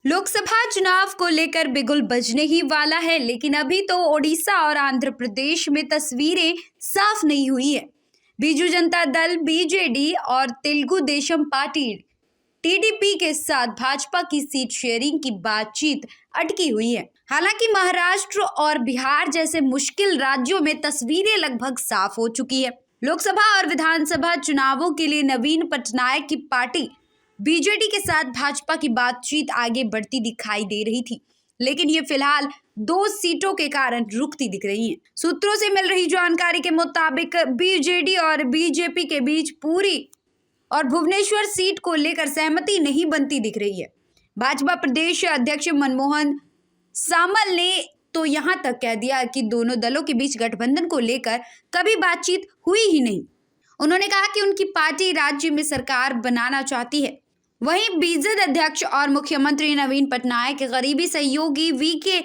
लोकसभा चुनाव को लेकर बिगुल बजने ही वाला है, लेकिन अभी तो ओडिशा और आंध्र प्रदेश में तस्वीरें साफ नहीं हुई है। बीजू जनता दल बीजेडी और तेलुगु देशम पार्टी टीडीपी के साथ भाजपा की सीट शेयरिंग की बातचीत अटकी हुई है। हालांकि महाराष्ट्र और बिहार जैसे मुश्किल राज्यों में तस्वीरें लगभग साफ हो चुकी है। लोकसभा और विधानसभा चुनावों के लिए नवीन पटनायक की पार्टी बीजेडी के साथ भाजपा की बातचीत आगे बढ़ती दिखाई दे रही थी, लेकिन ये फिलहाल 2 सीटों के कारण रुकती दिख रही है। सूत्रों से मिल रही जानकारी के मुताबिक बीजेडी और बीजेपी के बीच पुरी और भुवनेश्वर सीट को लेकर सहमति नहीं बनती दिख रही है। भाजपा प्रदेश अध्यक्ष मनमोहन सामल ने तो यहां तक कह दिया कि दोनों दलों के बीच गठबंधन को लेकर कभी बातचीत हुई ही नहीं। उन्होंने कहा कि उनकी पार्टी राज्य में सरकार बनाना चाहती है। वहीं बीजेड अध्यक्ष और मुख्यमंत्री नवीन पटनायक के करीबी सहयोगी वीके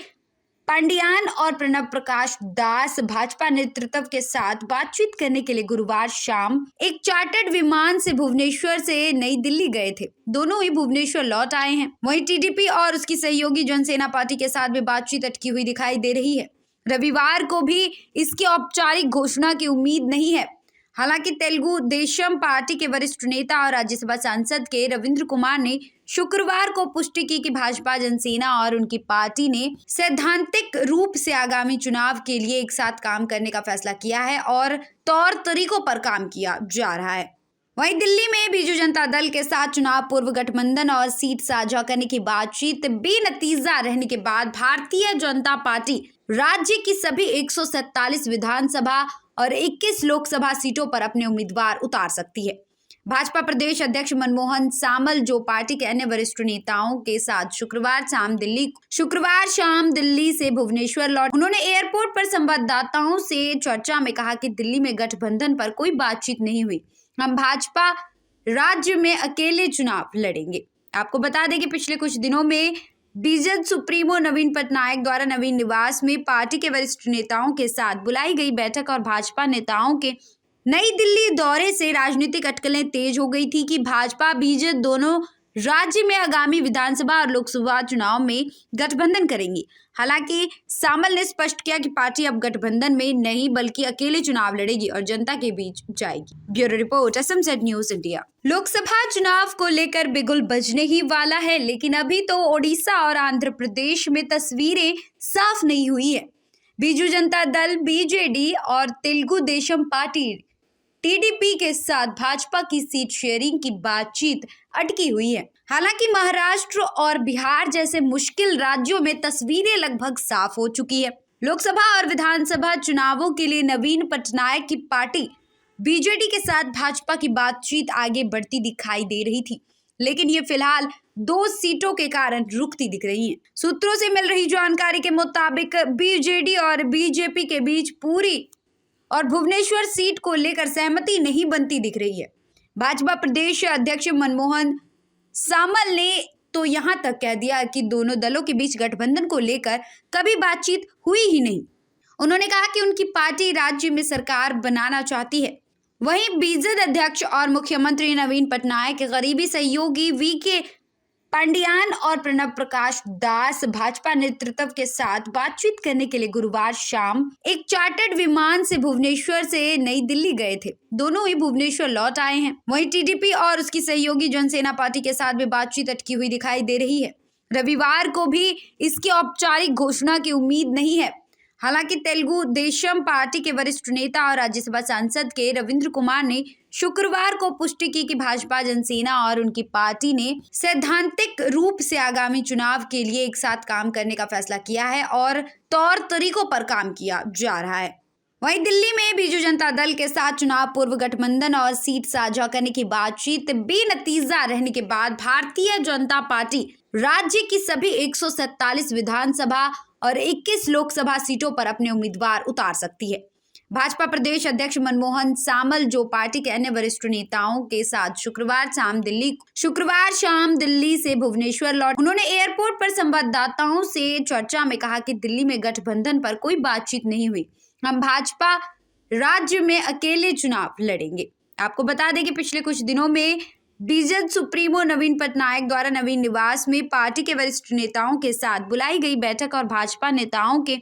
पांडियान और प्रणब प्रकाश दास भाजपा नेतृत्व के साथ बातचीत करने के लिए गुरुवार शाम एक चार्टर्ड विमान से भुवनेश्वर से नई दिल्ली गए थे। दोनों ही भुवनेश्वर लौट आए हैं। वहीं टीडीपी और उसकी सहयोगी जनसेना पार्टी के साथ भी बातचीत अटकी हुई दिखाई दे रही है। रविवार को भी इसकी औपचारिक घोषणा की उम्मीद नहीं है। हालांकि तेलुगु देशम पार्टी के वरिष्ठ नेता और राज्यसभा सांसद के रविंद्र कुमार ने शुक्रवार को पुष्टि की कि भाजपा जनसेना और उनकी पार्टी ने सैद्धांतिक रूप से आगामी चुनाव के लिए एक साथ काम करने का फैसला किया है और तौर तरीकों पर काम किया जा रहा है। वहीं दिल्ली में बीजू जनता दल के साथ चुनाव पूर्व गठबंधन और सीट साझा करने की बातचीत बेनतीजा रहने के बाद भारतीय जनता पार्टी राज्य की सभी 147 विधानसभा और 21 लोकसभा सीटों पर अपने उम्मीदवार उतार सकती है। भाजपा प्रदेश अध्यक्ष मनमोहन सामल जो पार्टी के अन्य वरिष्ठ नेताओं के साथ शुक्रवार शाम दिल्ली से भुवनेश्वर लौट। उन्होंने एयरपोर्ट पर संवाददाताओं से चर्चा में कहा कि दिल्ली में गठबंधन पर कोई बातचीत नहीं हुई। हम भाजपा राज्य में अकेले चुनाव लड़ेंगे। आपको बता दें कि पिछले कुछ दिनों में बीजेड सुप्रीमो नवीन पटनायक द्वारा नवीन निवास में पार्टी के वरिष्ठ नेताओं के साथ बुलाई गई बैठक और भाजपा नेताओं के नई दिल्ली दौरे से राजनीतिक अटकलें तेज हो गई थी कि भाजपा बीजेड दोनों राज्य में आगामी विधानसभा और लोकसभा चुनाव में गठबंधन करेंगी। हालांकि सामल ने स्पष्ट किया कि पार्टी अब गठबंधन में नहीं बल्कि अकेले चुनाव लड़ेगी और जनता के बीच जाएगी। ब्यूरो रिपोर्ट असमसेट न्यूज इंडिया। लोकसभा चुनाव को लेकर बिगुल बजने ही वाला है, लेकिन अभी तो ओडिशा और आंध्र प्रदेश में तस्वीरें साफ नहीं हुई है। बीजू जनता दल बीजेडी और तेलुगु देशम पार्टी टीडीपी के साथ भाजपा की सीट शेयरिंग की बातचीत अटकी हुई है। हालांकि महाराष्ट्र और बिहार जैसे मुश्किल राज्यों में तस्वीरें लगभग साफ हो चुकी है। लोकसभा और विधानसभा चुनावों के लिए नवीन पटनायक की पार्टी बीजेडी के साथ भाजपा की बातचीत आगे बढ़ती दिखाई दे रही थी, लेकिन ये फिलहाल 2 सीटों के कारण रुकती दिख रही है। सूत्रों से मिल रही जानकारी के मुताबिक बीजेडी और बीजेपी के बीच पुरी और भुवनेश्वर सीट को लेकर सहमति नहीं बनती दिख रही है। भाजपा प्रदेश अध्यक्ष मनमोहन सामल ने तो यहां तक कह दिया कि दोनों दलों के बीच गठबंधन को लेकर कभी बातचीत हुई ही नहीं। उन्होंने कहा कि उनकी पार्टी राज्य में सरकार बनाना चाहती है। वहीं बीजेड अध्यक्ष और मुख्यमंत्री नवीन पटनायक के करीबी सहयोगी वीके पांडियान और प्रणब प्रकाश दास भाजपा नेतृत्व के साथ बातचीत करने के लिए गुरुवार शाम एक चार्टर्ड विमान से भुवनेश्वर से नई दिल्ली गए थे। दोनों ही भुवनेश्वर लौट आए हैं। वहीं टीडीपी और उसकी सहयोगी जनसेना पार्टी के साथ भी बातचीत अटकी हुई दिखाई दे रही है। रविवार को भी इसकी औपचारिक घोषणा की उम्मीद नहीं है। हालांकि तेलुगु देशम पार्टी के वरिष्ठ नेता और राज्यसभा सांसद के रविंद्र कुमार ने शुक्रवार को पुष्टि की कि भाजपा जनसेना और उनकी पार्टी ने सैद्धांतिक रूप से आगामी चुनाव के लिए एक साथ काम करने का फैसला किया है और तौर तरीकों पर काम किया जा रहा है। वहीं दिल्ली में बीजू जनता दल के साथ चुनाव पूर्व गठबंधन और सीट साझा करने की बातचीत बेनतीजा रहने के बाद भारतीय जनता पार्टी राज्य की सभी 147 विधानसभा और 21 लोकसभा सीटों पर अपने उम्मीदवार उतार सकती है। भाजपा प्रदेश अध्यक्ष मनमोहन सामल जो पार्टी के अन्य वरिष्ठ नेताओं के साथ शुक्रवार शाम दिल्ली से भुवनेश्वर लौट। उन्होंने एयरपोर्ट पर संवाददाताओं से चर्चा में कहा कि दिल्ली में गठबंधन पर कोई बातचीत नहीं हुई। हम भाजपा राज्य में अकेले चुनाव लड़ेंगे। आपको बता दें कि पिछले कुछ दिनों में बीजेपी सुप्रीमो नवीन पटनायक द्वारा नवीन निवास में पार्टी के वरिष्ठ नेताओं के साथ बुलाई गई बैठक और भाजपा नेताओं के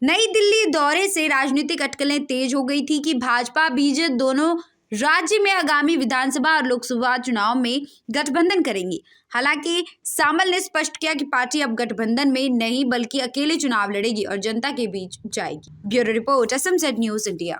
नई दिल्ली दौरे से राजनीतिक अटकलें तेज हो गई थी कि भाजपा बीजेपी दोनों राज्य में आगामी विधानसभा और लोकसभा चुनाव में गठबंधन करेंगी। हालांकि सामल ने स्पष्ट किया कि पार्टी अब गठबंधन में नहीं बल्कि अकेले चुनाव लड़ेगी और जनता के बीच जाएगी। Bureau report, Assam set news India.